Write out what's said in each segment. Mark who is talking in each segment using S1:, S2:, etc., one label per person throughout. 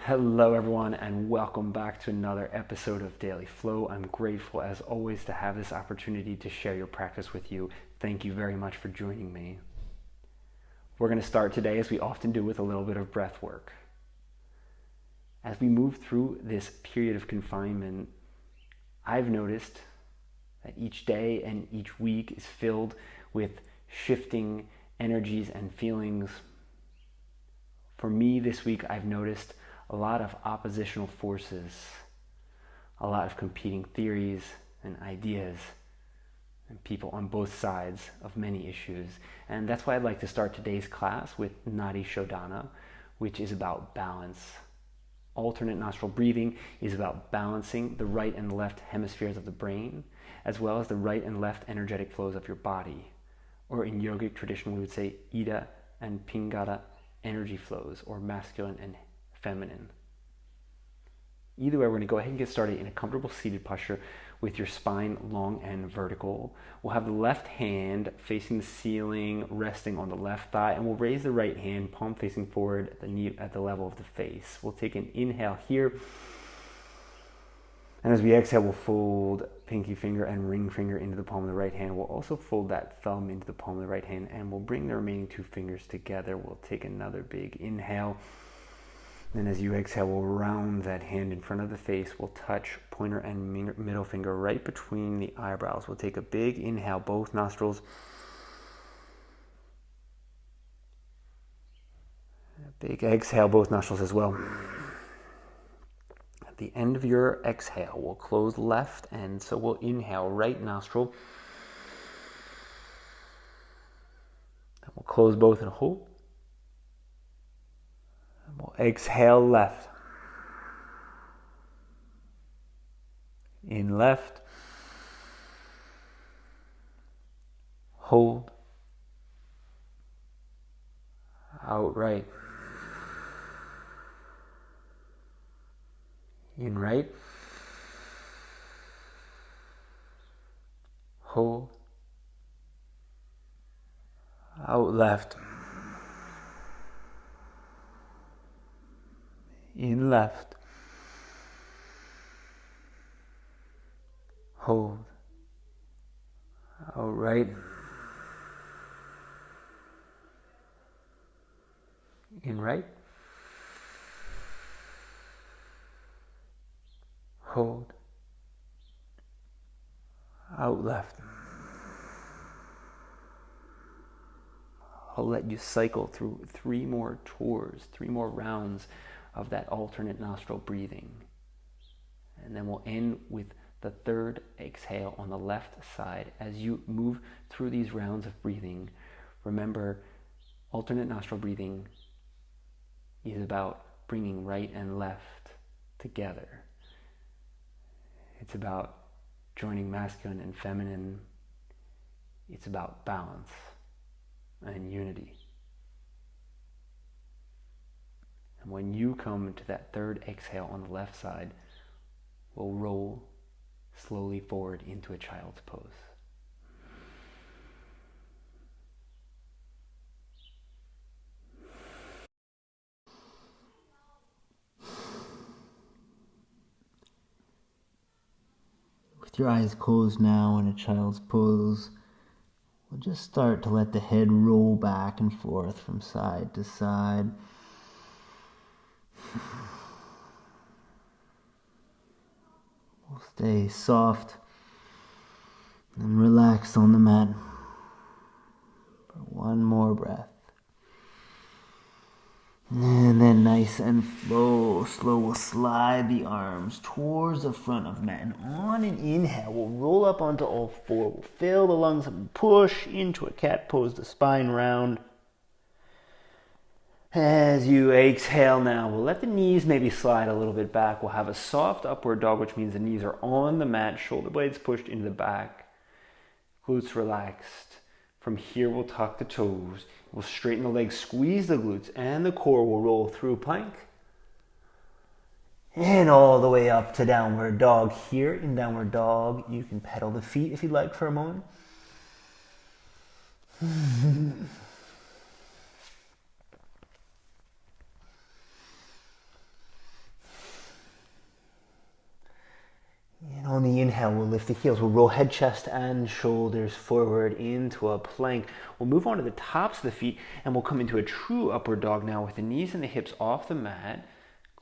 S1: Hello, everyone, and welcome back to another episode of Daily Flow. I'm grateful, as always, to have this opportunity to share your practice with you. Thank you very much for joining me. We're going to start today, as we often do, with a little bit of breath work. As we move through this period of confinement, I've noticed that each day and each week is filled with shifting energies and feelings. For me this week, I've noticed a lot of oppositional forces, a lot of competing theories and ideas, and people on both sides of many issues. And that's why I'd like to start today's class with Nadi Shodhana, which is about balance. Alternate nostril breathing is about balancing the right and left hemispheres of the brain, as well as the right and left energetic flows of your body. Or in yogic tradition, we would say Ida and Pingala energy flows, or masculine and feminine. Either way, we're going to go ahead and get started in a comfortable seated posture with your spine long and vertical. We'll have the left hand facing the ceiling, resting on the left thigh, and we'll raise the right hand, palm facing forward at the knee at the level of the face. We'll take an inhale here, and as we exhale, we'll fold pinky finger and ring finger into the palm of the right hand. We'll also fold that thumb into the palm of the right hand, and we'll bring the remaining two fingers together. We'll take another big inhale. Then as you exhale, we'll round that hand in front of the face. We'll touch pointer and middle finger right between the eyebrows. We'll take a big inhale, both nostrils. A big exhale, both nostrils as well. At the end of your exhale, we'll close left, and so we'll inhale right nostril. And we'll close both and hold. We'll exhale left. In left. Hold. Out right. In right. Hold. Out left. In left. Hold. Out right. In right. Hold. Out left. I'll let you cycle through 3 more tours, 3 more rounds of that alternate nostril breathing. And then we'll end with the third exhale on the left side. As you move through these rounds of breathing, remember, alternate nostril breathing is about bringing right and left together. It's about joining masculine and feminine. It's about balance and unity. And when you come to that third exhale on the left side, we'll roll slowly forward into a child's pose. With your eyes closed now in a child's pose, we'll just start to let the head roll back and forth from side to side. We'll stay soft and relaxed on the mat for one more breath. And then nice and slow, we'll slide the arms towards the front of the mat. And on an inhale, we'll roll up onto all 4. We'll fill the lungs up and push into a cat pose, the spine round. As you exhale now, we'll let the knees maybe slide a little bit back. We'll have a soft upward dog, which means the knees are on the mat, shoulder blades pushed into the back, glutes relaxed. From here, we'll tuck the toes. We'll straighten the legs, squeeze the glutes, and the core will roll through plank. And all the way up to downward dog. Here in downward dog, you can pedal the feet if you'd like for a moment. inhale, we'll lift the heels. We'll roll head, chest, and shoulders forward into a plank. We'll move on to the tops of the feet, and we'll come into a true upward dog now with the knees and the hips off the mat.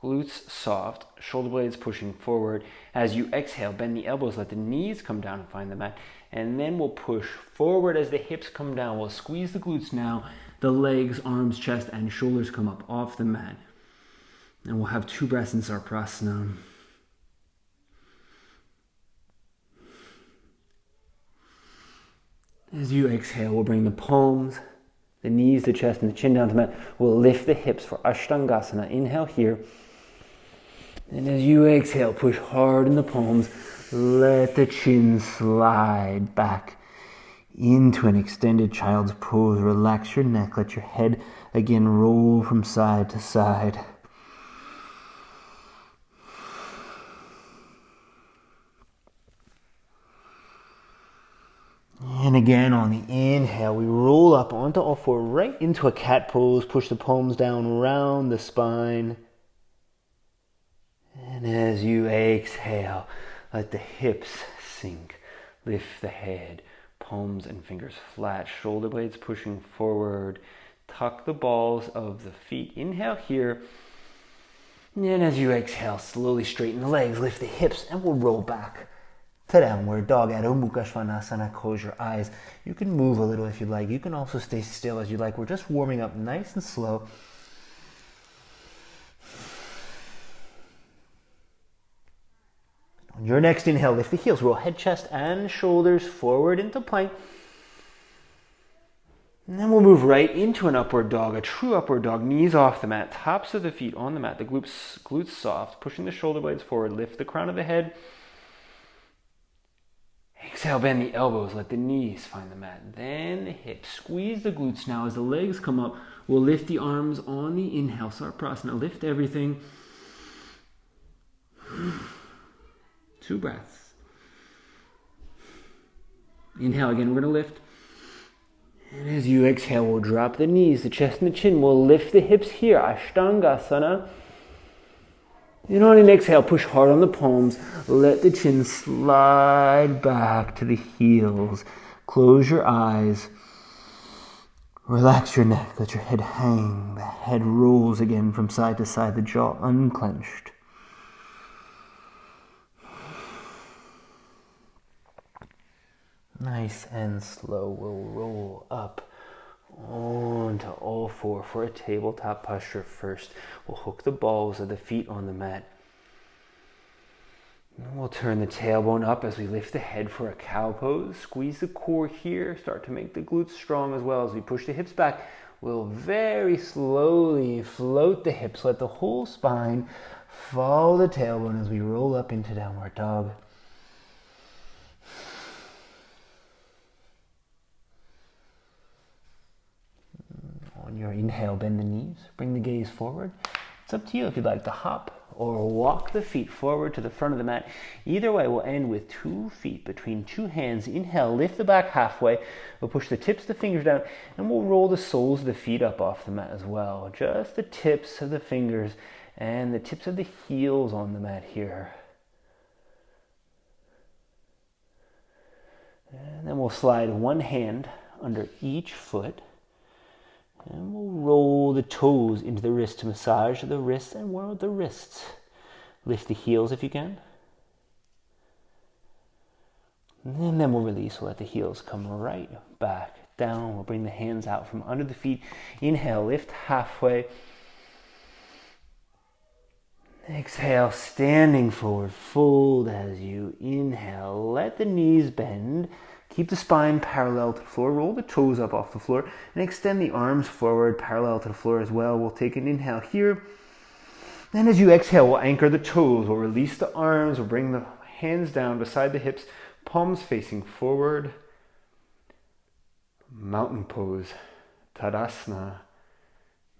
S1: Glutes soft, shoulder blades pushing forward. As you exhale, bend the elbows, let the knees come down and find the mat. And then we'll push forward as the hips come down. We'll squeeze the glutes now. The legs, arms, chest, and shoulders come up off the mat. And we'll have 2 breaths in Sarprasana. As you exhale, we'll bring the palms, the knees, the chest, and the chin down to the mat. We'll lift the hips for Ashtangasana. Inhale here. And as you exhale, push hard in the palms. Let the chin slide back into an extended child's pose. Relax your neck. Let your head again roll from side to side. And again, on the inhale, we roll up onto all four, right into a cat pose. Push the palms down around the spine. And as you exhale, let the hips sink. Lift the head, palms and fingers flat, shoulder blades pushing forward. Tuck the balls of the feet. Inhale here. And as you exhale, slowly straighten the legs, lift the hips, and we'll roll back to downward dog. Adho Mukha Svanasana. Close your eyes. You can move a little if you like. You can also stay still as you like. We're just warming up nice and slow. On your next inhale, lift the heels. Roll head, chest, and shoulders forward into plank. And then we'll move right into an upward dog, a true upward dog. Knees off the mat, tops of the feet on the mat, the glutes soft, pushing the shoulder blades forward. Lift the crown of the head. Exhale, bend the elbows, let the knees find the mat. Then the hips. Squeeze the glutes now as the legs come up. We'll lift the arms on the inhale. Sarprasana, lift everything. 2 breaths. Inhale again, we're going to lift. And as you exhale, we'll drop the knees, the chest and the chin. We'll lift the hips here, Ashtangasana. And on an exhale, push hard on the palms. Let the chin slide back to the heels. Close your eyes. Relax your neck. Let your head hang. The head rolls again from side to side. The jaw unclenched. Nice and slow. We'll roll up onto all four for a tabletop posture first. We'll hook the balls of the feet on the mat. And we'll turn the tailbone up as we lift the head for a cow pose. Squeeze the core here. Start to make the glutes strong as well. As we push the hips back, we'll very slowly float the hips. Let the whole spine follow the tailbone as we roll up into downward dog. On your inhale, bend the knees, bring the gaze forward. It's up to you if you'd like to hop or walk the feet forward to the front of the mat. Either way, we'll end with 2 feet between 2 hands. Inhale, lift the back halfway. We'll push the tips of the fingers down, and we'll roll the soles of the feet up off the mat as well. Just the tips of the fingers and the tips of the heels on the mat here. And then we'll slide one hand under each foot. And we'll roll the toes into the wrists to massage the wrists and warm up the wrists. Lift the heels if you can. And then we'll release. We'll let the heels come right back down. We'll bring the hands out from under the feet. Inhale, lift halfway. Exhale, standing forward, fold as you inhale. Let the knees bend. Keep the spine parallel to the floor. Roll the toes up off the floor and extend the arms forward parallel to the floor as well. We'll take an inhale here. Then as you exhale, we'll anchor the toes. We'll release the arms. We'll bring the hands down beside the hips, palms facing forward. Mountain pose, Tadasana.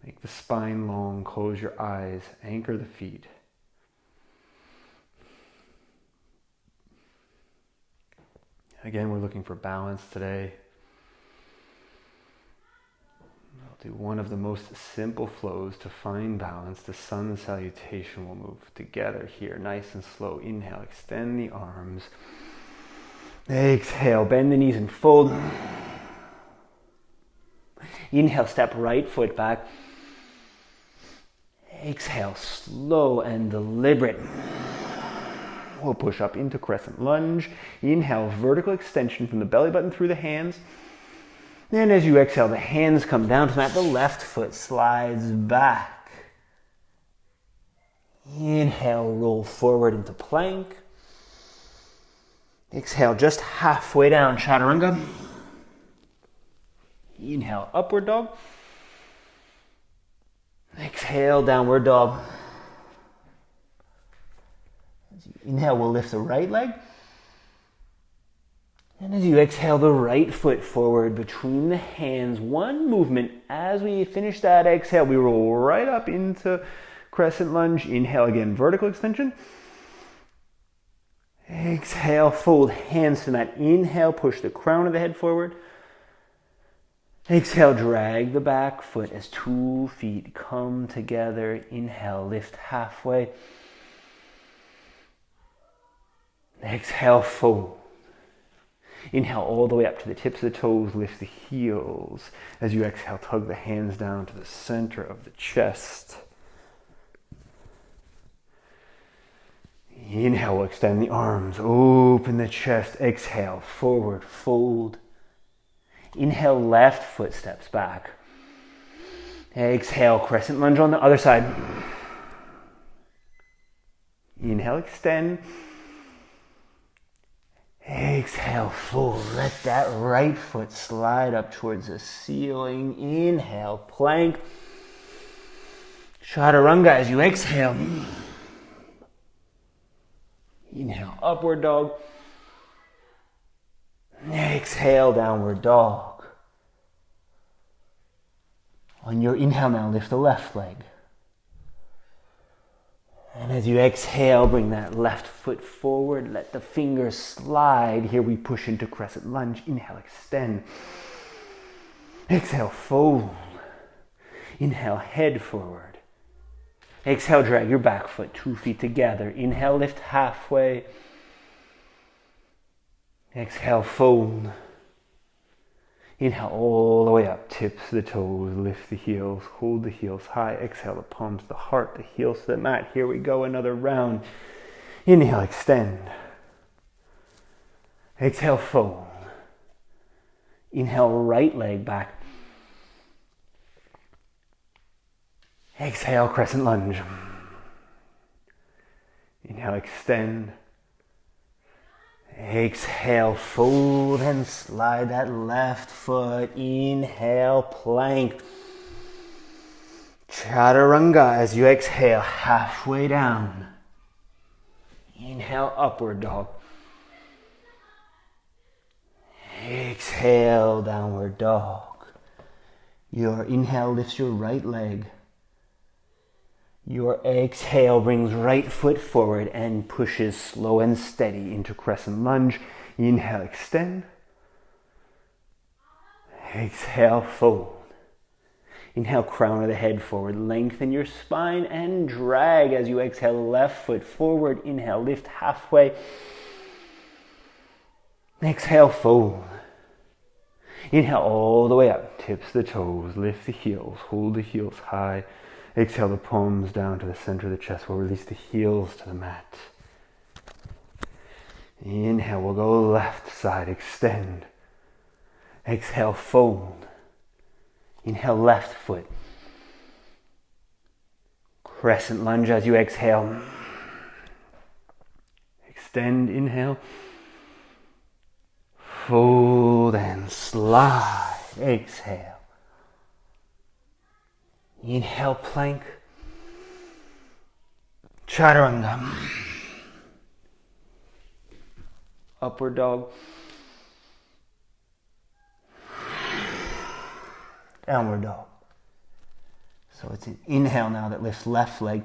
S1: Make the spine long. Close your eyes. Anchor the feet. Again, we're looking for balance today. We'll do one of the most simple flows to find balance. The sun salutation will move together here, nice and slow. Inhale, extend the arms. Exhale, bend the knees and fold. Inhale, step right foot back. Exhale, slow and deliberate. We'll push up into crescent lunge. Inhale, vertical extension from the belly button through the hands. And as you exhale, the hands come down to the mat. The left foot slides back. Inhale, roll forward into plank. Exhale, just halfway down, chaturanga. Inhale, upward dog. Exhale, downward dog. As you inhale, we'll lift the right leg. And as you exhale, the right foot forward between the hands. One movement. As we finish that exhale, we roll right up into crescent lunge. Inhale again, vertical extension. Exhale, fold hands to the mat. Inhale, push the crown of the head forward. Exhale, drag the back foot as 2 feet come together. Inhale, lift halfway. Exhale, fold. Inhale all the way up to the tips of the toes, lift the heels. As you exhale, tug the hands down to the center of the chest. Inhale, extend the arms, open the chest. Exhale, forward, fold. Inhale, left foot steps back. Exhale, crescent lunge on the other side. Inhale, extend. Exhale, fold. Let that right foot slide up towards the ceiling. Inhale, plank. Chaturanga as you exhale. Inhale, upward dog. Exhale, downward dog. On your inhale now, lift the left leg. And as you exhale, bring that left foot forward. Let the fingers slide. Here we push into crescent lunge. Inhale, extend. Exhale, fold. Inhale, head forward. Exhale, drag your back foot 2 feet together. Inhale, lift halfway. Exhale, fold. Inhale all the way up, tips of the toes, lift the heels, hold the heels high. Exhale, the palms to the heart, the heels to the mat. Here we go, another round. Inhale, extend. Exhale, fold. Inhale, right leg back. Exhale, crescent lunge. Inhale, extend. Exhale, fold and slide that left foot. Inhale, plank. Chaturanga as you exhale, halfway down. Inhale, upward dog. Exhale, downward dog. Your inhale lifts your right leg. Your exhale brings right foot forward and pushes slow and steady into crescent lunge. Inhale, extend. Exhale, fold. Inhale, crown of the head forward. Lengthen your spine and drag as you exhale, left foot forward. Inhale, lift halfway. Exhale, fold. Inhale all the way up. Tips the toes, lift the heels, hold the heels high. Exhale the palms down to the center of the chest. We'll release the heels to the mat. Inhale, we'll go left side, extend. Exhale, fold. Inhale, left foot. Crescent lunge as you exhale. Extend, inhale. Fold and slide. Exhale. Inhale, plank. Chaturanga. Upward dog. Downward dog. So it's an inhale now that lifts left leg.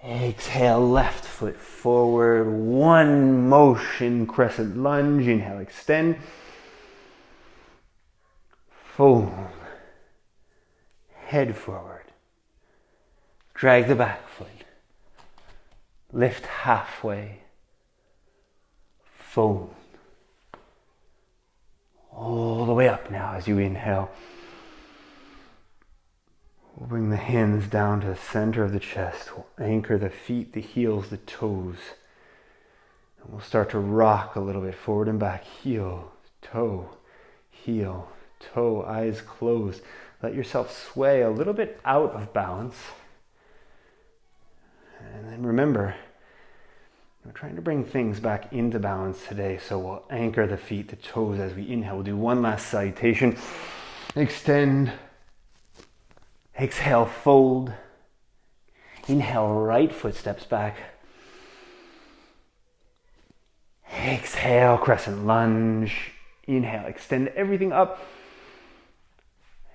S1: Exhale, left foot forward. One motion, crescent lunge. Inhale, extend. Fold. Head forward. Drag the back foot. Lift halfway. Fold. All the way up now as you inhale. We'll bring the hands down to the center of the chest. We'll anchor the feet, the heels, the toes. And we'll start to rock a little bit forward and back. Heel, toe, heel, toe, eyes closed. Let yourself sway a little bit out of balance. And then remember, we're trying to bring things back into balance today. So we'll anchor the feet, the toes as we inhale. We'll do one last salutation. Extend. Exhale, fold. Inhale, right foot steps back. Exhale, crescent lunge. Inhale, extend everything up.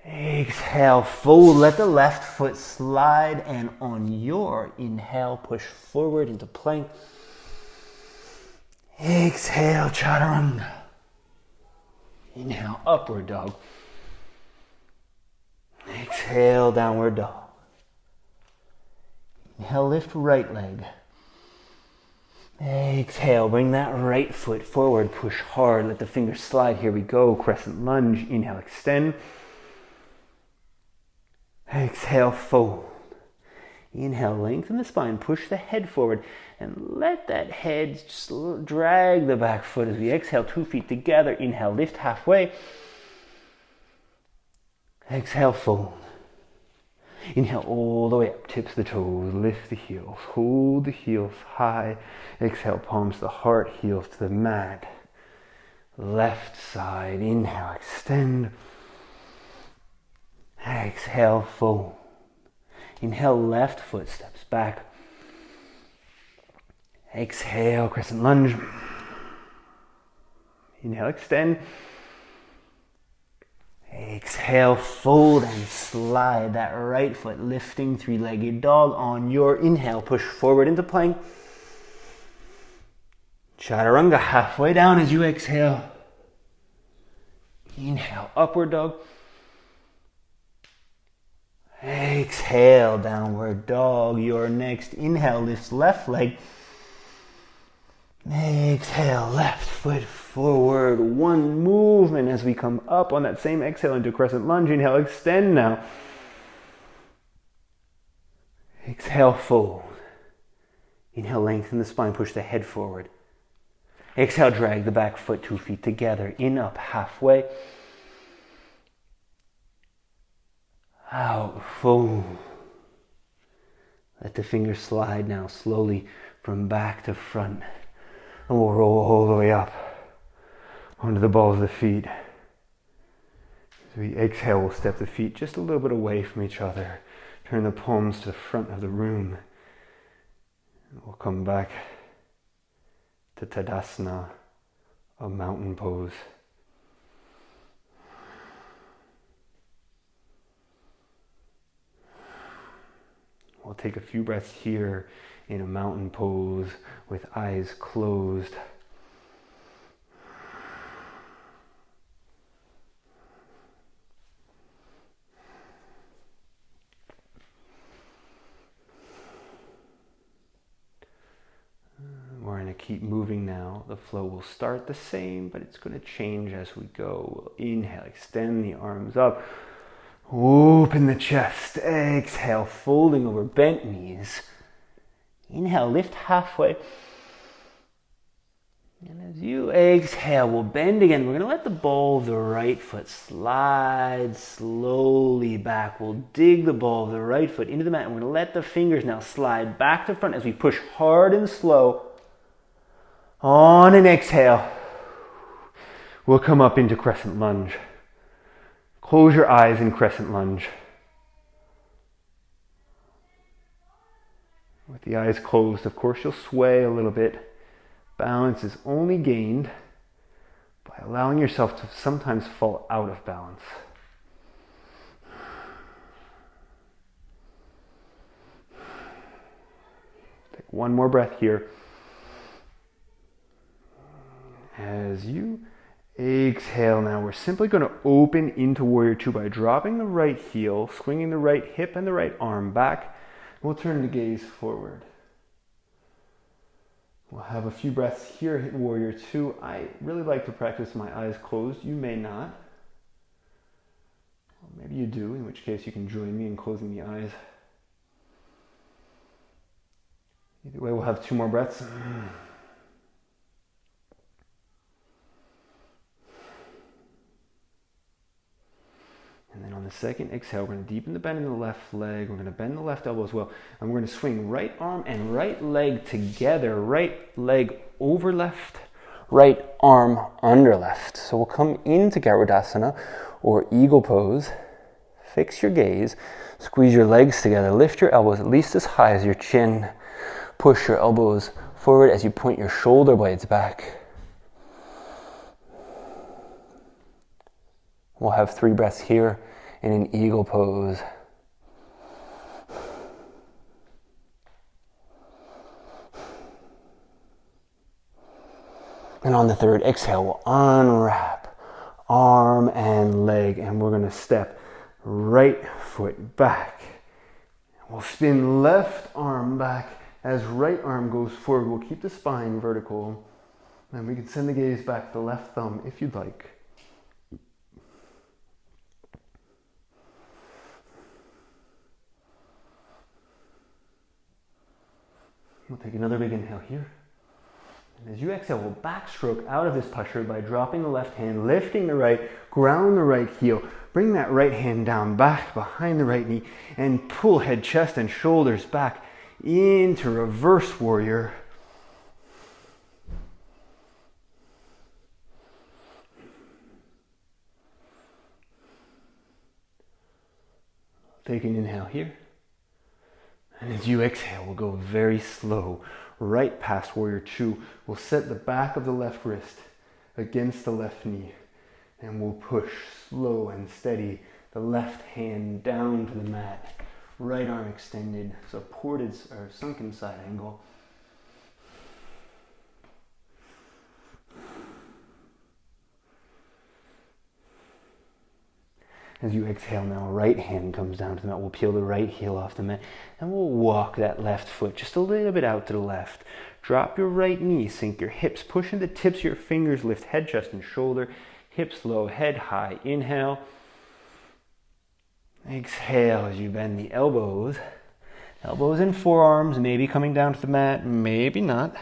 S1: Exhale, fold. Let the left foot slide, and on your inhale, push forward into plank. Exhale, chaturanga. Inhale, upward dog. Exhale, downward dog. Inhale, lift right leg. Exhale, bring that right foot forward, push hard, let the fingers slide. Here we go, crescent lunge. Inhale, extend. Exhale, fold. Inhale, lengthen the spine, push the head forward, and let that head just drag the back foot as we exhale, 2 feet together. Inhale, lift halfway. Exhale, fold. Inhale all the way up, tips the toes, lift the heels, hold the heels high. Exhale, palms to the heart, heels to the mat. Left side, inhale, extend. Exhale, fold. Inhale, left foot steps back. Exhale, crescent lunge. Inhale, extend. Exhale, fold and slide that right foot, lifting, 3-legged dog. On your inhale, push forward into plank. Chaturanga, halfway down as you exhale. Inhale, upward dog. Exhale, downward dog. Your next inhale lifts left leg. Exhale, left foot forward. One movement as we come up on that same exhale into crescent lunge. Inhale, extend now. Exhale, fold. Inhale, lengthen the spine, push the head forward. Exhale, drag the back foot, 2 feet together. In, up, halfway. Out, fold. Let the fingers slide now slowly from back to front. And we'll roll all the way up onto the balls of the feet. As we exhale, we'll step the feet just a little bit away from each other. Turn the palms to the front of the room. And we'll come back to Tadasana, a mountain pose. We'll take a few breaths here in a mountain pose with eyes closed. We're going to keep moving now. The flow will start the same, but it's going to change as we go. We'll inhale, extend the arms up. Open the chest. Exhale, folding over bent knees. Inhale, lift halfway. And as you exhale, we'll bend again. We're going to let the ball of the right foot slide slowly back. We'll dig the ball of the right foot into the mat. And we're going to let the fingers now slide back to front as we push hard and slow. On an exhale, we'll come up into crescent lunge. Close your eyes in crescent lunge. With the eyes closed, of course, you'll sway a little bit. Balance is only gained by allowing yourself to sometimes fall out of balance. Take one more breath here. As you Exhale now. We're simply going to open into Warrior Two by dropping the right heel, swinging the right hip and the right arm back. We'll turn the gaze forward. We'll have a few breaths here in Warrior Two. I really like to practice my eyes closed. You may not. Well, maybe you do, in which case you can join me in closing the eyes. Either way, we'll have 2 more breaths. And then on the second exhale, we're going to deepen the bend in the left leg. We're going to bend the left elbow as well. And we're going to swing right arm and right leg together. Right leg over left, right arm under left. So we'll come into Garudasana or Eagle Pose. Fix your gaze. Squeeze your legs together. Lift your elbows at least as high as your chin. Push your elbows forward as you point your shoulder blades back. We'll have 3 breaths here in an Eagle Pose. And on the third exhale, we'll unwrap arm and leg, and we're going to step right foot back. We'll spin left arm back as right arm goes forward. We'll keep the spine vertical, and we can send the gaze back to the left thumb if you'd like. We'll take another big inhale here. And as you exhale, we'll backstroke out of this posture by dropping the left hand, lifting the right, ground the right heel, bring that right hand down back behind the right knee, and pull head, chest, and shoulders back into reverse warrior. Take an inhale here. And as you exhale, we'll go very slow right past Warrior Two. We'll set the back of the left wrist against the left knee. And we'll push slow and steady the left hand down to the mat. Right arm extended, supported or sunken side angle. As you exhale now, right hand comes down to the mat. We'll peel the right heel off the mat and we'll walk that left foot just a little bit out to the left. Drop your right knee, sink your hips, push into the tips of your fingers, lift head, chest, and shoulder. Hips low, head high. Inhale. Exhale as you bend the elbows. Elbows and forearms, maybe coming down to the mat, maybe not.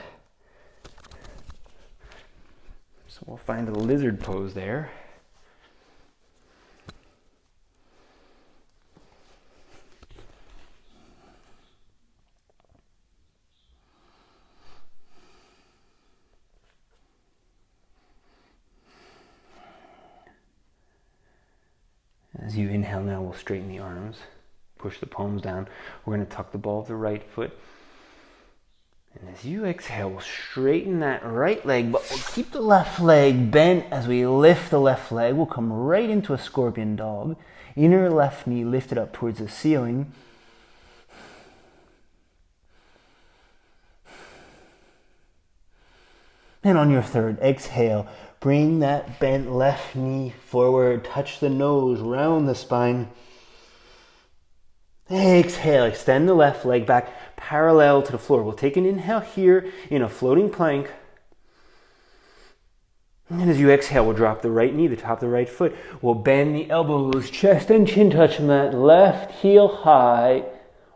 S1: So we'll find a lizard pose there. As you inhale now, we'll straighten the arms, push the palms down. We're going to tuck the ball of the right foot. And as you exhale, we'll straighten that right leg, but we'll keep the left leg bent as we lift the left leg. We'll come right into a scorpion dog. Inner left knee lifted up towards the ceiling. And on your third exhale, bring that bent left knee forward, touch the nose, round the spine. Exhale, extend the left leg back parallel to the floor. We'll take an inhale here in a floating plank. And as you exhale, we'll drop the right knee, the top of the right foot. We'll bend the elbows, chest and chin touch the mat, left heel high,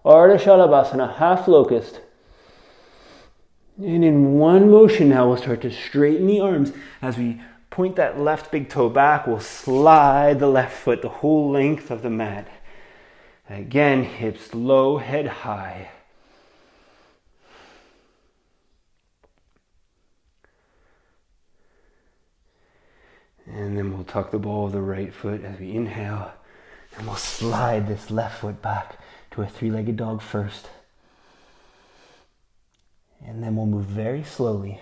S1: Ardha Shalabhasana, half locust. And in one motion now, we'll start to straighten the arms. As we point that left big toe back, we'll slide the left foot the whole length of the mat. Again, hips low, head high. And then we'll tuck the ball of the right foot as we inhale. And we'll slide this left foot back to a 3-legged dog first. And then we'll move very slowly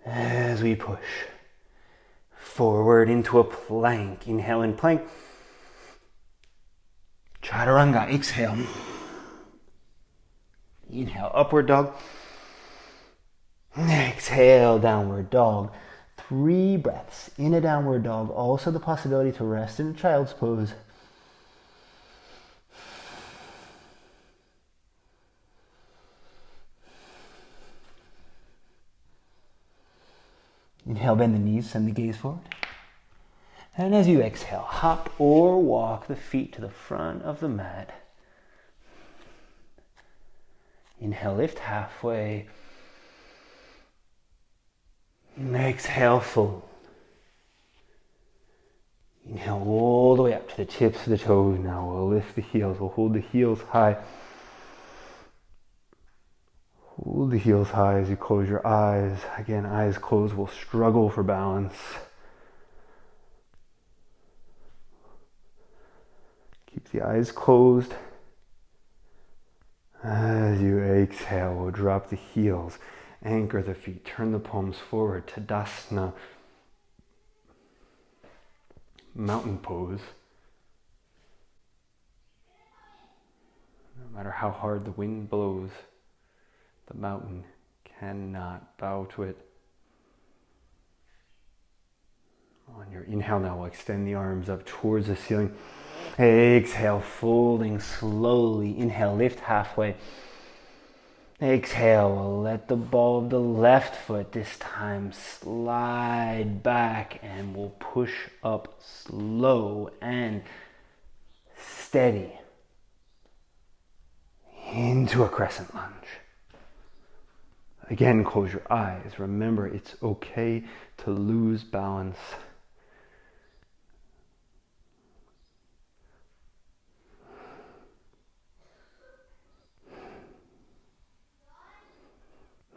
S1: as we push forward into a plank. Inhale in plank. Chaturanga, exhale. Inhale, upward dog. Exhale, downward dog. 3 breaths in a downward dog. Also the possibility to rest in a child's pose. Inhale, bend the knees, send the gaze forward. And as you exhale, hop or walk the feet to the front of the mat. Inhale, lift halfway. Exhale, fold. Inhale all the way up to the tips of the toes. Now we'll lift the heels. We'll hold the heels high. Hold the heels high as you close your eyes. Again, eyes closed, we'll struggle for balance. Keep the eyes closed. As you exhale, we'll drop the heels. Anchor the feet. Turn the palms forward. Tadasana. Mountain pose. No matter how hard the wind blows, the mountain cannot bow to it. On your inhale now, we'll extend the arms up towards the ceiling. Exhale, folding slowly. Inhale, lift halfway. Exhale, we'll let the ball of the left foot this time slide back, and we'll push up slow and steady into a crescent lunge. Again, close your eyes. Remember, it's okay to lose balance.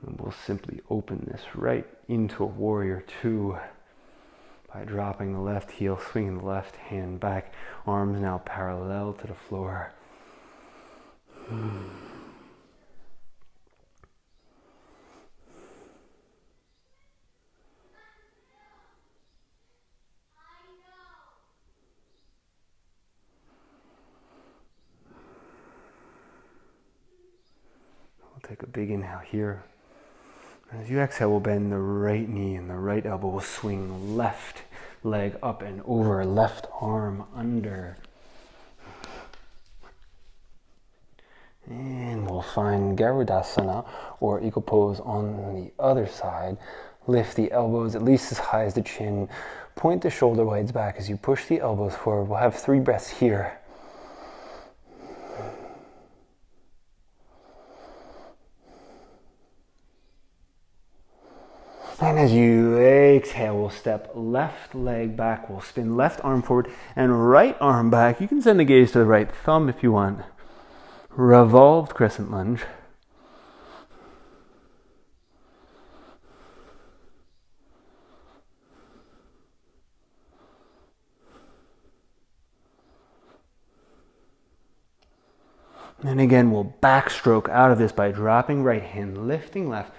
S1: And we'll simply open this right into a warrior two by dropping the left heel, swinging the left hand back, arms now parallel to the floor. We'll take a big inhale here. As you exhale, we'll bend the right knee and the right elbow. We'll swing left leg up and over, left arm under. And we'll find Garudasana, or eagle pose, on the other side. Lift the elbows at least as high as the chin. Point the shoulder blades back as you push the elbows forward. We'll have 3 breaths here. And as you exhale, we'll step left leg back. We'll spin left arm forward and right arm back. You can send the gaze to the right thumb if you want. Revolved crescent lunge. And again, we'll backstroke out of this by dropping right hand, lifting left.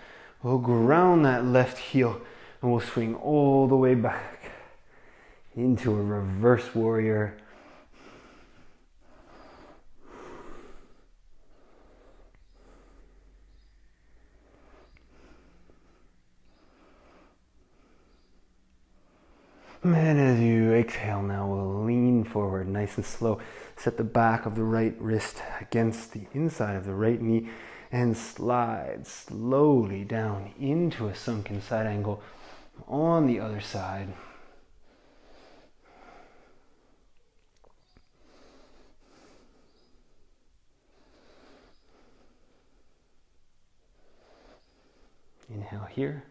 S1: We'll ground that left heel and we'll swing all the way back into a reverse warrior. And as you exhale now, we'll lean forward nice and slow. Set the back of the right wrist against the inside of the right knee and slide slowly down into a sunken side angle on the other side. Inhale here.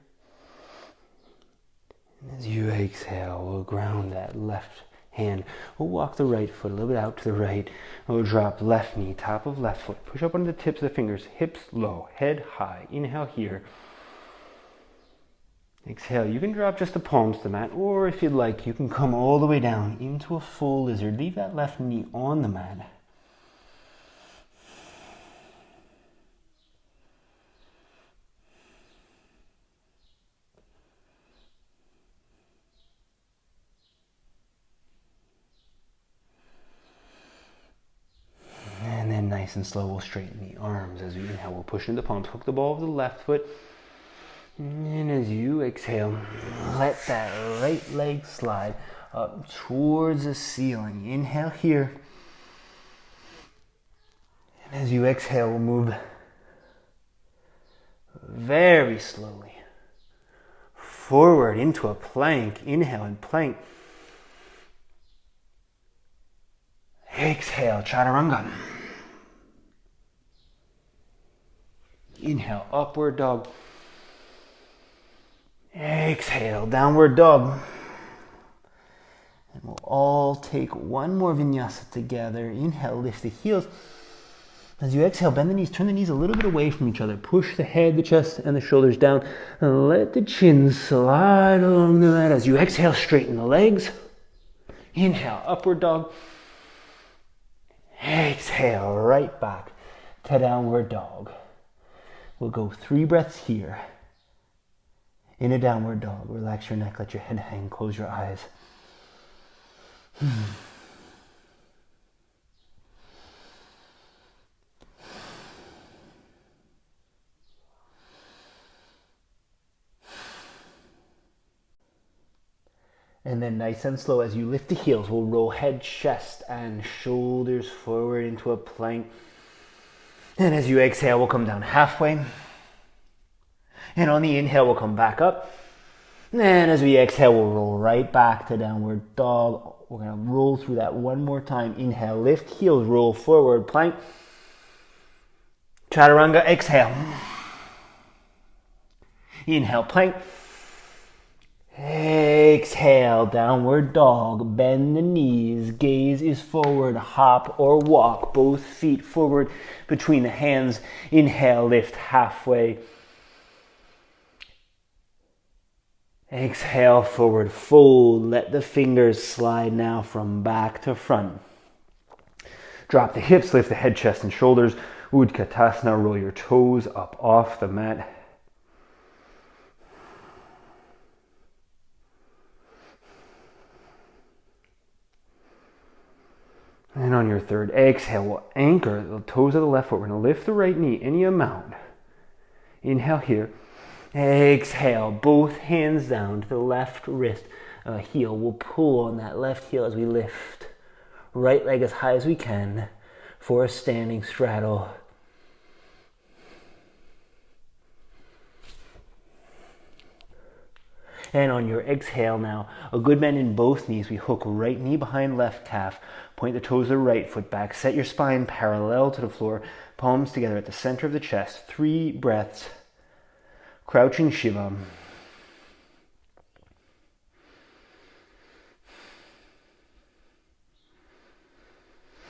S1: And as you exhale, we'll ground that left hand. We'll walk the right foot a little bit out to the right. We'll drop left knee, top of left foot. Push up on the tips of the fingers, hips low, head high. Inhale here. Exhale, you can drop just the palms to the mat, or if you'd like, you can come all the way down into a full lizard. Leave that left knee on the mat. Nice and slow, we'll straighten the arms. As we inhale, we'll push into the palms, hook the ball of the left foot, And as you exhale, let that right leg slide up towards the ceiling. Inhale here. And as you exhale, we'll move very slowly forward into a plank. Inhale and plank. Exhale, chaturanga. Inhale, upward dog. Exhale, downward dog. And we'll all take one more vinyasa together. Inhale, lift the heels. As you exhale, bend the knees, turn the knees a little bit away from each other. Push the head, the chest, and the shoulders down. And let the chin slide along the mat. As you exhale, straighten the legs. Inhale, upward dog. Exhale, right back to downward dog. We'll go 3 breaths here. In a downward dog, relax your neck, let your head hang, close your eyes. And then nice and slow, as you lift the heels, we'll roll head, chest, and shoulders forward into a plank. And as you exhale, we'll come down halfway. And on the inhale, we'll come back up. And as we exhale, we'll roll right back to downward dog. We're going to roll through that one more time. Inhale, lift, heels, roll forward, plank. Chaturanga, exhale. Inhale, plank. Exhale, downward dog. Bend the knees, gaze is forward, hop or walk. Both feet forward between the hands. Inhale, lift halfway. Exhale, forward fold. Let the fingers slide now from back to front. Drop the hips, lift the head, chest, and shoulders. Utkatasana, roll your toes up off the mat. And on your third exhale, we'll anchor the toes of the left foot. We're going to lift the right knee any amount. Inhale here. Exhale, both hands down to the left wrist. Heel. We'll pull on that left heel as we lift. Right leg as high as we can for a standing straddle. And on your exhale now, a good bend in both knees. We hook right knee behind left calf. Point the toes of the right foot back. Set your spine parallel to the floor. Palms together at the center of the chest. 3 breaths. Crouching Shiva.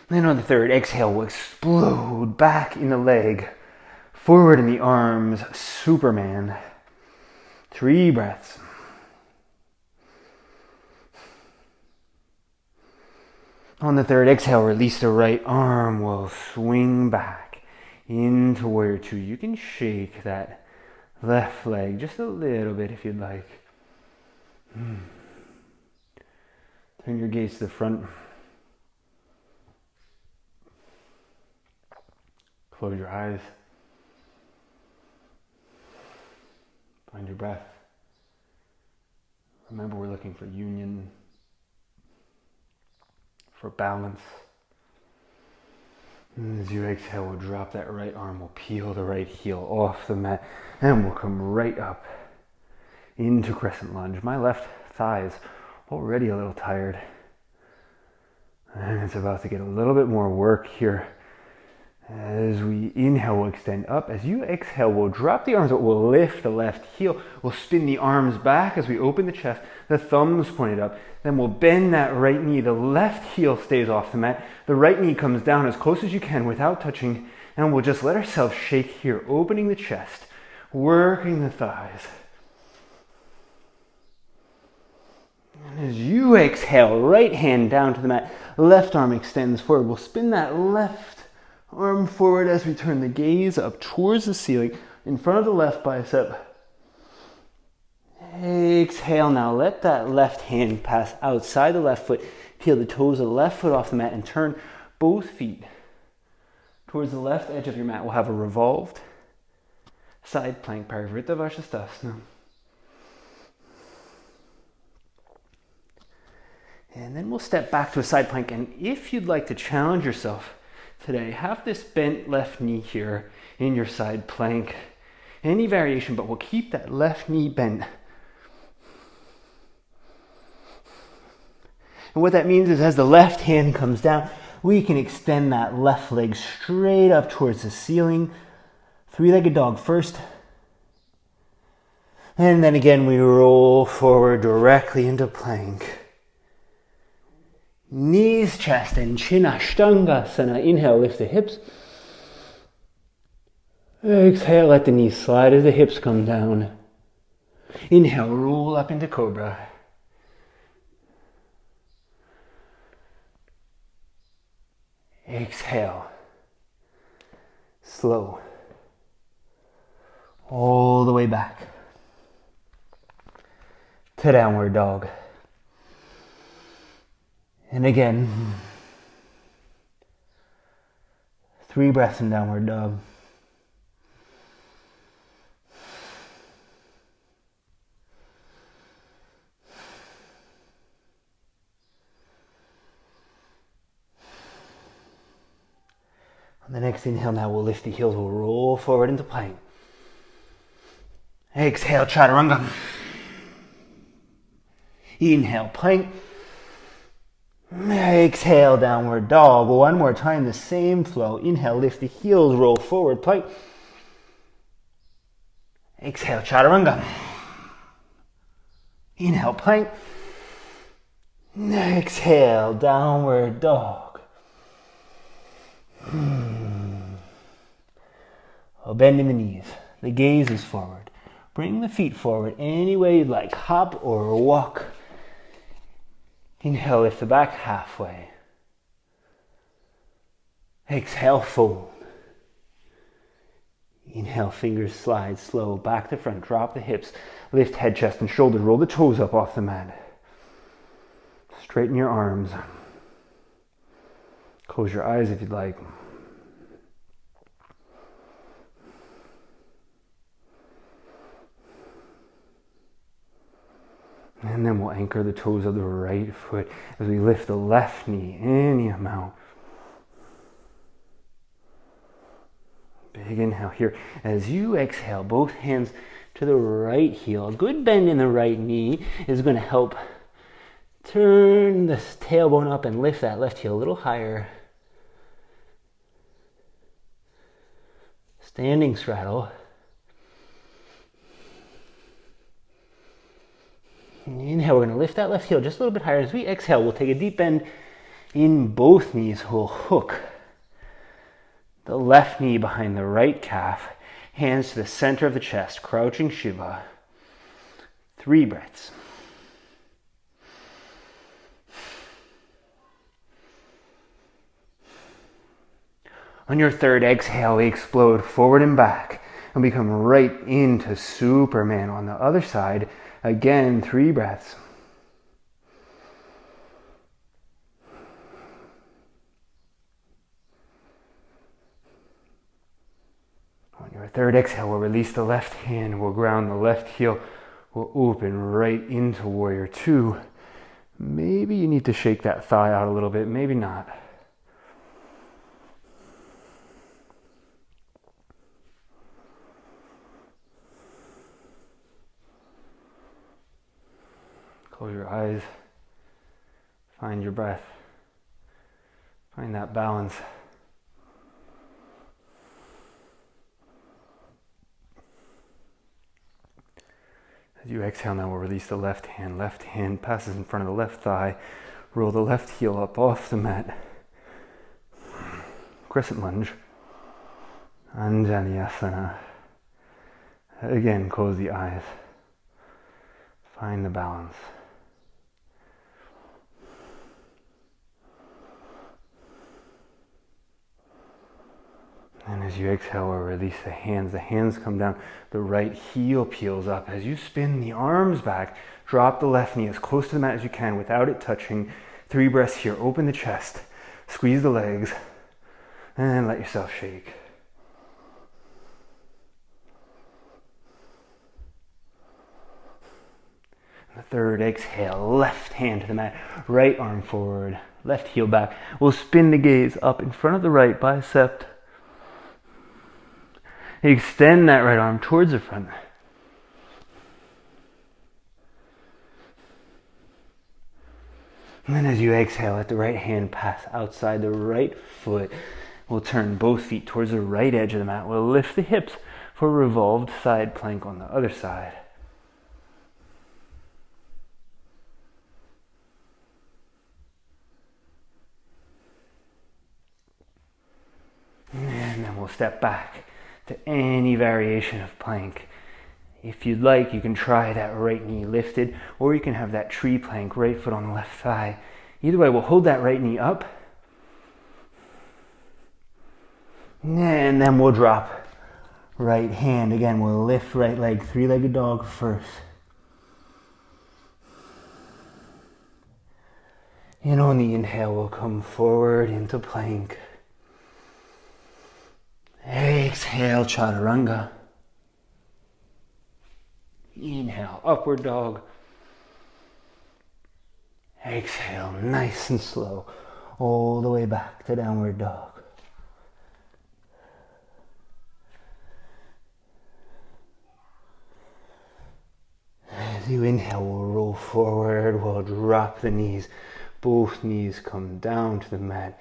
S1: Then on the third exhale, we'll explode back in the leg. Forward in the arms. Superman. 3 breaths. On the third exhale, release the right arm. We'll swing back into Warrior 2. You can shake that left leg just a little bit if you'd like. Turn your gaze to the front. Close your eyes. Find your breath. Remember, we're looking for union, for balance. And as you exhale, we'll drop that right arm. We'll peel the right heel off the mat. And we'll come right up into crescent lunge. My left thigh is already a little tired. And it's about to get a little bit more work here. As we inhale, we'll extend up. As you exhale, we'll drop the arms, but we'll lift the left heel. We'll spin the arms back as we open the chest, the thumbs pointed up. Then we'll bend that right knee. The left heel stays off the mat. The right knee comes down as close as you can without touching. And we'll just let ourselves shake here, opening the chest, working the thighs. And as you exhale, right hand down to the mat, left arm extends forward. We'll spin that left arm forward as we turn the gaze up towards the ceiling in front of the left bicep. Exhale now. Let that left hand pass outside the left foot. Peel the toes of the left foot off the mat and turn both feet towards the left edge of your mat. We'll have a revolved Side plank, Parivrtta Vashisthasana. And then we'll step back to a side plank. And if you'd like to challenge yourself today, have this bent left knee here in your side plank. Any variation, but we'll keep that left knee bent. And what that means is as the left hand comes down, we can extend that left leg straight up towards the ceiling. Three-legged dog first. And then again, we roll forward directly into plank. Knees, chest, and chin, Ashtangasana. Inhale, lift the hips. Exhale, let the knees slide as the hips come down. Inhale, roll up into Cobra. Exhale. Slow. All the way back to downward dog. And again, 3 breaths in downward dog. On the next inhale, now we'll lift the heels, we'll roll forward into plank. Exhale, chaturanga. Inhale, plank. Exhale, downward dog. One more time, the same flow. Inhale, lift the heels, roll forward, plank. Exhale, chaturanga. Inhale, plank. Exhale, downward dog. Oh, bend in the knees. The gaze is forward. Bring the feet forward any way you'd like. Hop or walk. Inhale, lift the back halfway. Exhale, fold. Inhale, fingers slide slow back to front. Drop the hips. Lift head, chest, and shoulders. Roll the toes up off the mat. Straighten your arms. Close your eyes if you'd like. And then we'll anchor the toes of the right foot as we lift the left knee any amount. Big inhale here. As you exhale, both hands to the right heel. A good bend in the right knee is going to help turn the tailbone up and lift that left heel a little higher. Standing straddle. Inhale, we're going to lift that left heel just a little bit higher. As we exhale, we'll take a deep bend in both knees. We'll hook the left knee behind the right calf. Hands to the center of the chest, crouching Shiva. 3 breaths. On your third exhale, we explode forward and back and we come right into Superman. On the other side, again, 3 breaths. On your third exhale, we'll release the left hand. We'll ground the left heel. We'll open right into Warrior 2. Maybe you need to shake that thigh out a little bit. Maybe not. Close your eyes. Find your breath. Find that balance. As you exhale now, we'll release the left hand. Left hand passes in front of the left thigh. Roll the left heel up off the mat. Crescent lunge. Anjaneyasana. Again, close the eyes. Find the balance. And as you exhale or release the hands come down, the right heel peels up. As you spin the arms back, drop the left knee as close to the mat as you can without it touching. 3 breaths here. Open the chest, squeeze the legs, and let yourself shake. third, exhale, left hand to the mat, right arm forward, left heel back. We'll spin the gaze up in front of the right bicep. Extend that right arm towards the front. And then as you exhale, let the right hand pass outside the right foot. We'll turn both feet towards the right edge of the mat. We'll lift the hips for a revolved side plank on the other side. And then we'll step back to any variation of plank. If you'd like, you can try that right knee lifted, or you can have that tree plank, right foot on the left thigh. Either way, we'll hold that right knee up. And then we'll drop right hand. Again, we'll lift right leg, three-legged dog first. And on the inhale, we'll come forward into plank. Exhale, chaturanga. Inhale, upward dog. Exhale, nice and slow, all the way back to downward dog. As you inhale, we'll roll forward, we'll drop the knees. Both knees come down to the mat.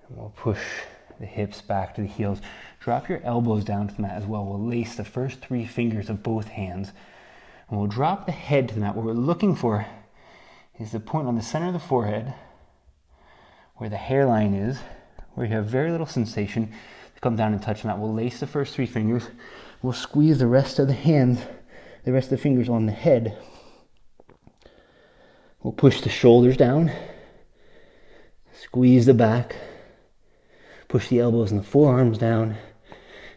S1: And we'll push the hips back to the heels. Drop your elbows down to the mat as well. We'll lace the first three fingers of both hands. And we'll drop the head to the mat. What we're looking for is the point on the center of the forehead, where the hairline is, where you have very little sensation to come down and touch the mat. We'll lace the first three fingers. We'll squeeze the rest of the hands, the rest of the fingers on the head. We'll push the shoulders down, squeeze the back, push the elbows and the forearms down,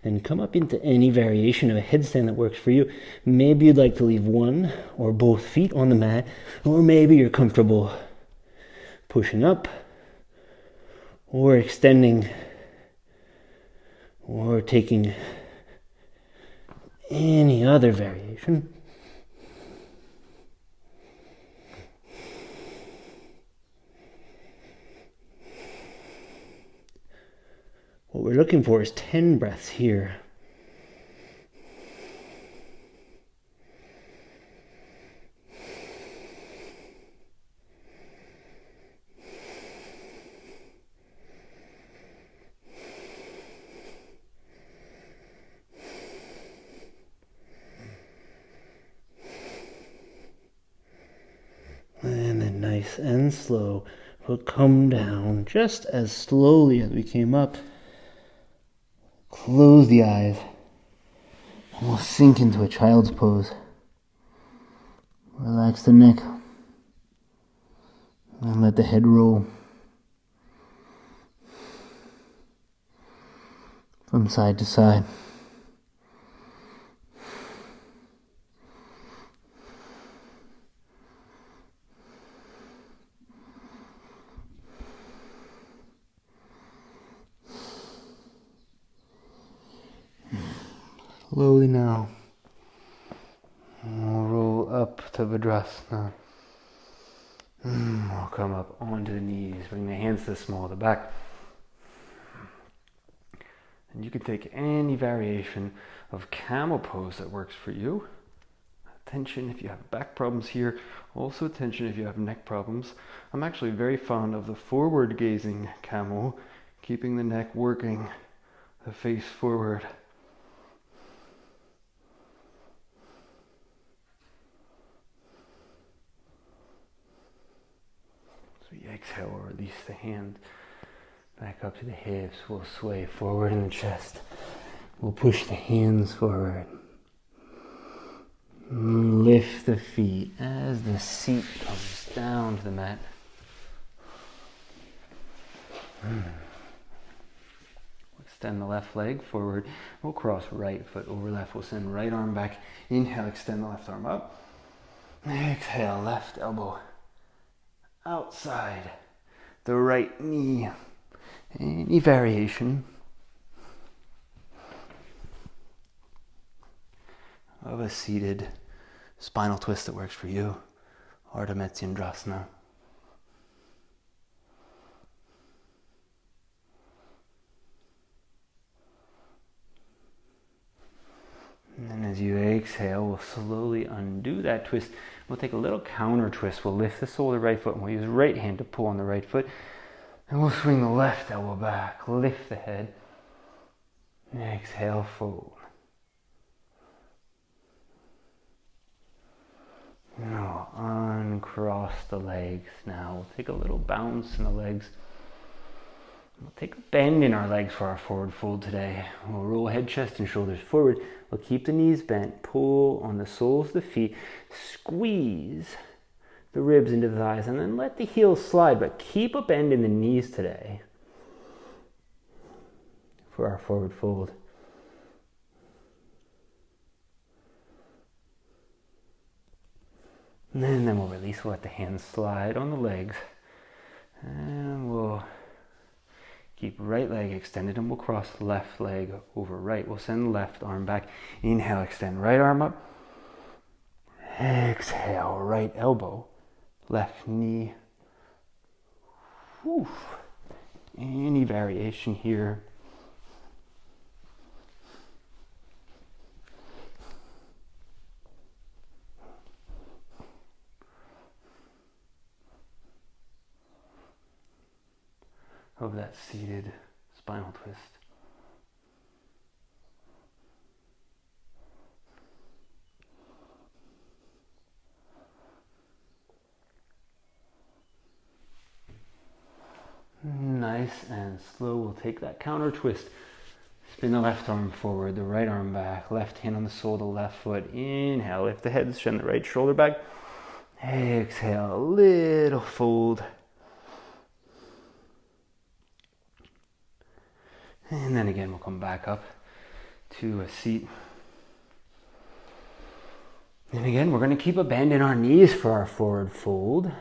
S1: and come up into any variation of a headstand that works for you. Maybe you'd like to leave one or both feet on the mat, or maybe you're comfortable pushing up, or extending, or taking any other variation. What we're looking for is 10 breaths here. And then nice and slow, we'll come down just as slowly as we came up. Close the eyes, and we'll sink into a child's pose. Relax the neck, and let the head roll from side to side. Slowly now, we'll roll up to Vajrasana. We'll come up onto the knees, bring the hands to the small of the back. And you can take any variation of camel pose that works for you. Attention if you have back problems here, also attention if you have neck problems. I'm actually very fond of the forward gazing camel, keeping the neck working, the face forward. So we exhale, or release the hand back up to the hips. We'll sway forward in the chest. We'll push the hands forward. Lift the feet as the seat comes down to the mat. Extend the left leg forward. We'll cross right foot over left. We'll send right arm back. Inhale, extend the left arm up. Exhale, left elbow outside the right knee. Any variation. of a seated spinal twist that works for you, Ardha Matsyendrasana. And then as you exhale, we'll slowly undo that twist. We'll take a little counter twist. We'll lift the sole of the right foot and we'll use right hand to pull on the right foot. And we'll swing the left elbow back, lift the head. Exhale, fold. Now uncross the legs. Now we'll take a little bounce in the legs. We'll take a bend in our legs for our forward fold today. We'll roll head, chest, and shoulders forward. We'll keep the knees bent. Pull on the soles of the feet. Squeeze the ribs into the thighs, and then let the heels slide, but keep a bend in the knees today for our forward fold. And then we'll release. We'll let the hands slide on the legs. And we'll keep right leg extended and we'll cross left leg over right. We'll send left arm back. Inhale, extend right arm up. Exhale, right elbow. Left knee. Whew. Any variation here. Of that seated spinal twist. Nice and slow. We'll take that counter twist. Spin the left arm forward, the right arm back, left hand on the sole of the left foot. Inhale, lift the head, send the right shoulder back. Exhale, a little fold. And then again, we'll come back up to a seat. And again, we're going to keep a bend in our knees for our forward fold.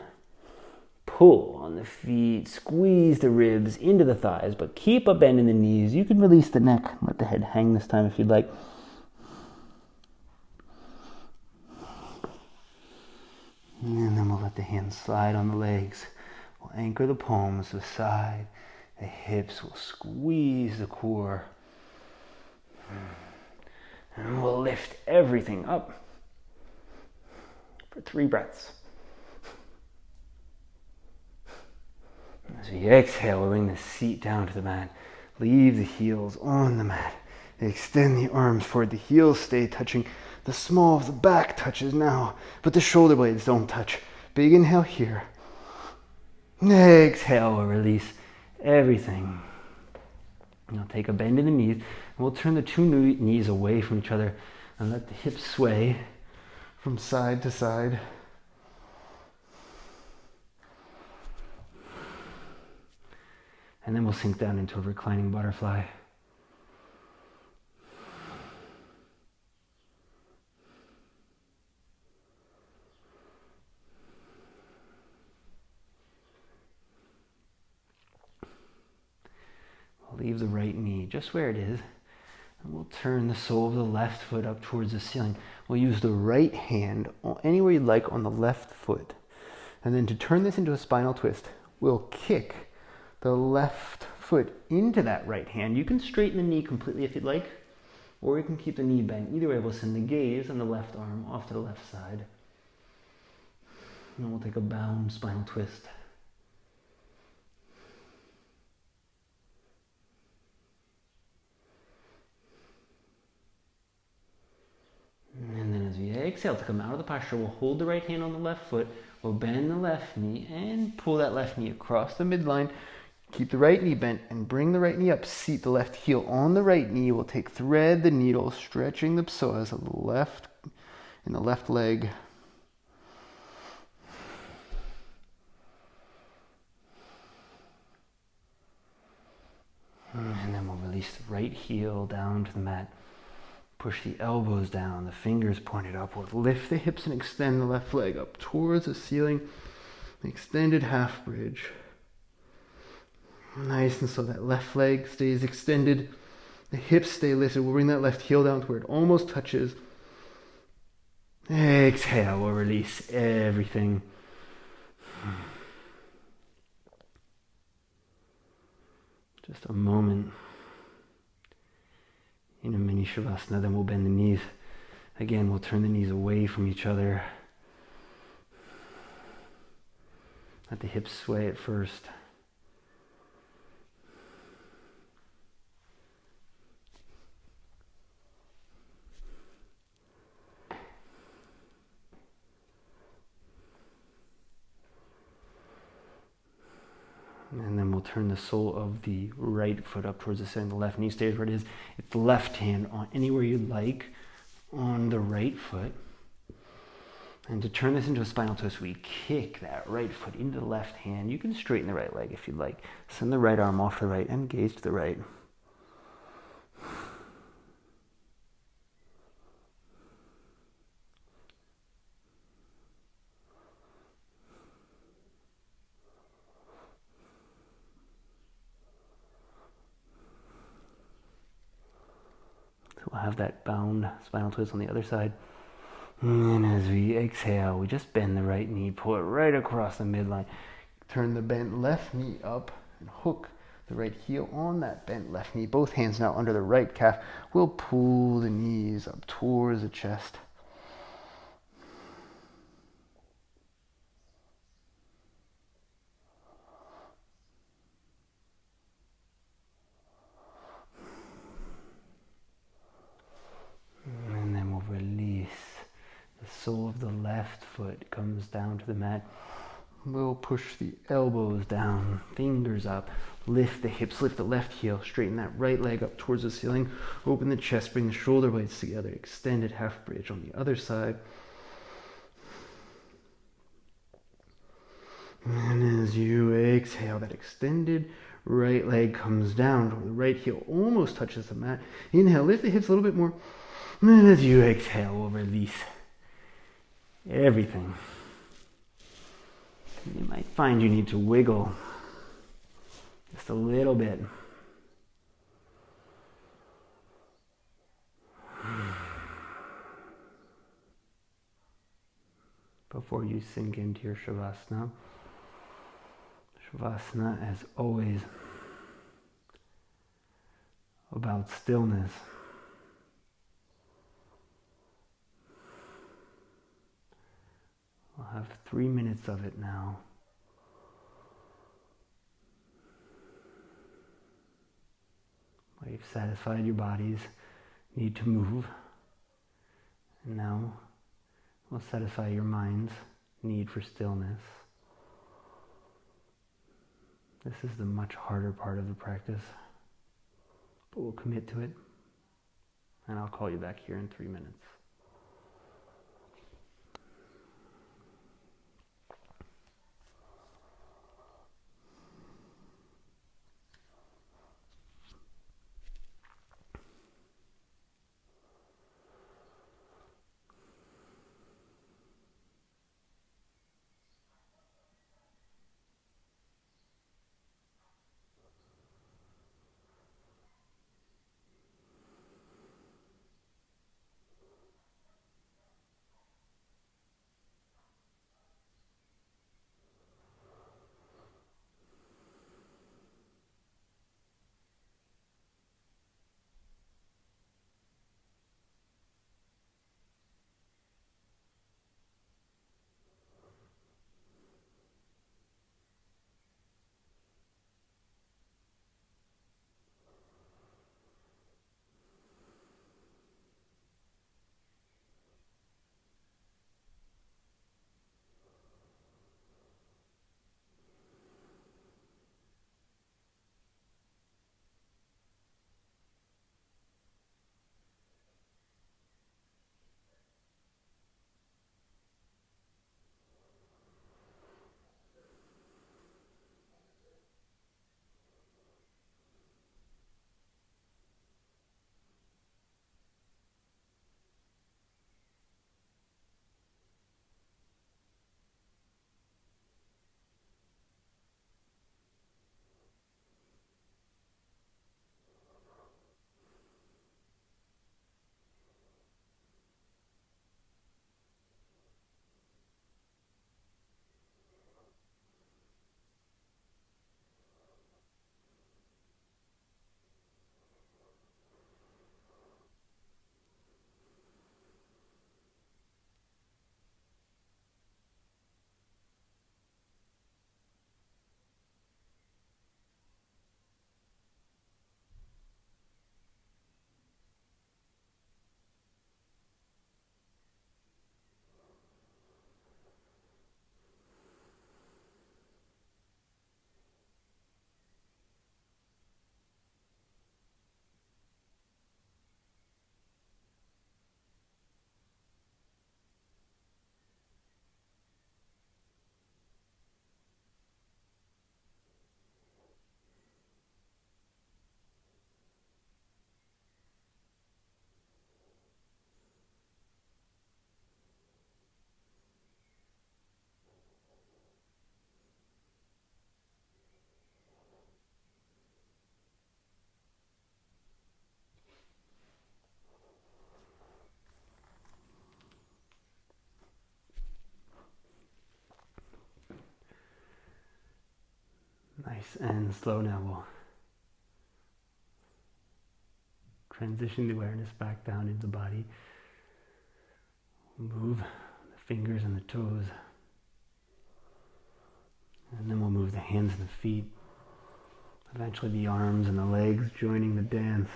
S1: Pull on the feet, squeeze the ribs into the thighs, but keep a bend in the knees. You can release the neck, let the head hang this time if you'd like. And then we'll let the hands slide on the legs. We'll anchor the palms to the side. The hips will squeeze the core. And we'll lift everything up for 3 breaths. As we exhale, we'll bring the seat down to the mat. Leave the heels on the mat. Extend the arms forward. The heels stay touching. The small of the back touches now, but the shoulder blades don't touch. Big inhale here. Exhale, we'll release everything. Now take a bend in the knees, and we'll turn the 2 knees away from each other and let the hips sway from side to side. And then we'll sink down into a reclining butterfly. Leave the right knee just where it is. And we'll turn the sole of the left foot up towards the ceiling. We'll use the right hand anywhere you'd like on the left foot. And then to turn this into a spinal twist, we'll kick the left foot into that right hand. You can straighten the knee completely if you'd like, or you can keep the knee bent. Either way, we'll send the gaze and the left arm off to the left side. And we'll take a bound spinal twist. And then as we exhale to come out of the posture, we'll hold the right hand on the left foot, we'll bend the left knee and pull that left knee across the midline. Keep the right knee bent and bring the right knee up. Seat the left heel on the right knee. We'll take thread the needle, stretching the psoas of the left in the left leg. And then we'll release the right heel down to the mat. Push the elbows down, the fingers pointed upward. Lift the hips and extend the left leg up towards the ceiling. Extended half bridge. Nice, and so that left leg stays extended. The hips stay lifted. We'll bring that left heel down to where it almost touches. Exhale, we'll release everything. Just a moment in a mini Shavasana, then we'll bend the knees. Again, we'll turn the knees away from each other. Let the hips sway at first. And then we'll turn the sole of the right foot up towards the center. The left knee stays where it is. It's the left hand on anywhere you'd like on the right foot. And to turn this into a spinal twist, we kick that right foot into the left hand. You can straighten the right leg if you'd like. Send the right arm off to the right and gaze to the right. So we'll have that bound spinal twist on the other side. And as we exhale, we just bend the right knee, pull it right across the midline. Turn the bent left knee up and hook the right heel on that bent left knee. Both hands now under the right calf. We'll pull the knees up towards the chest. And then we'll release. The sole of the left foot comes down to the mat. We'll push the elbows down, fingers up, lift the hips, lift the left heel, straighten that right leg up towards the ceiling, open the chest, bring the shoulder blades together, extended half bridge on the other side. And as you exhale, that extended right leg comes down, the right heel almost touches the mat. Inhale, lift the hips a little bit more. And as you exhale, we'll release everything. You might find you need to wiggle just a little bit. Before you sink into your Shavasana. Shavasana, as always, about stillness. We'll have 3 minutes of it now. Where you've satisfied your body's need to move. And now we'll satisfy your mind's need for stillness. This is the much harder part of the practice, but we'll commit to it. And I'll call you back here in 3 minutes. Nice and slow now. We'll transition the awareness back down into the body. Move the fingers and the toes. And then we'll move the hands and the feet. Eventually the arms and the legs joining the dance.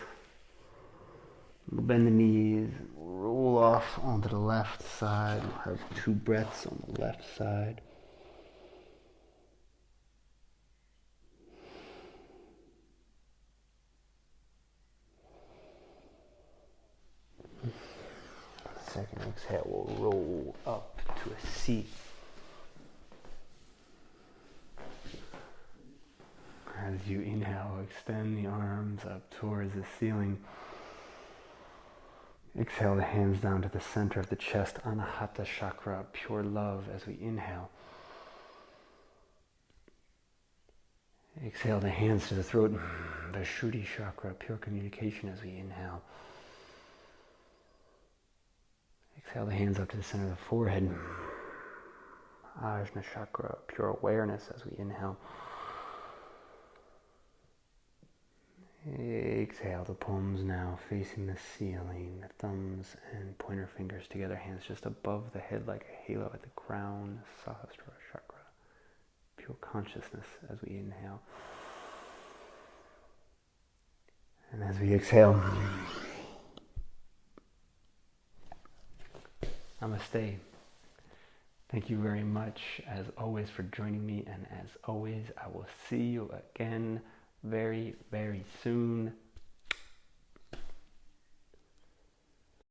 S1: We'll bend the knees, roll off onto the left side. We'll have 2 breaths on the left side. Second exhale, we'll roll up to a seat. As you inhale, extend the arms up towards the ceiling. Exhale the hands down to the center of the chest, Anahata Chakra, pure love as we inhale. Exhale the hands to the throat, Vishuddhi Chakra, pure communication as we inhale. Exhale the hands up to the center of the forehead, Ajna Chakra, pure awareness as we inhale. Exhale the palms now facing the ceiling, thumbs and pointer fingers together, hands just above the head like a halo at the crown, Sahasrara Chakra, pure consciousness as we inhale. And as we exhale, Namaste. Thank you very much, as always, for joining me, and as always, I will see you again very, very soon.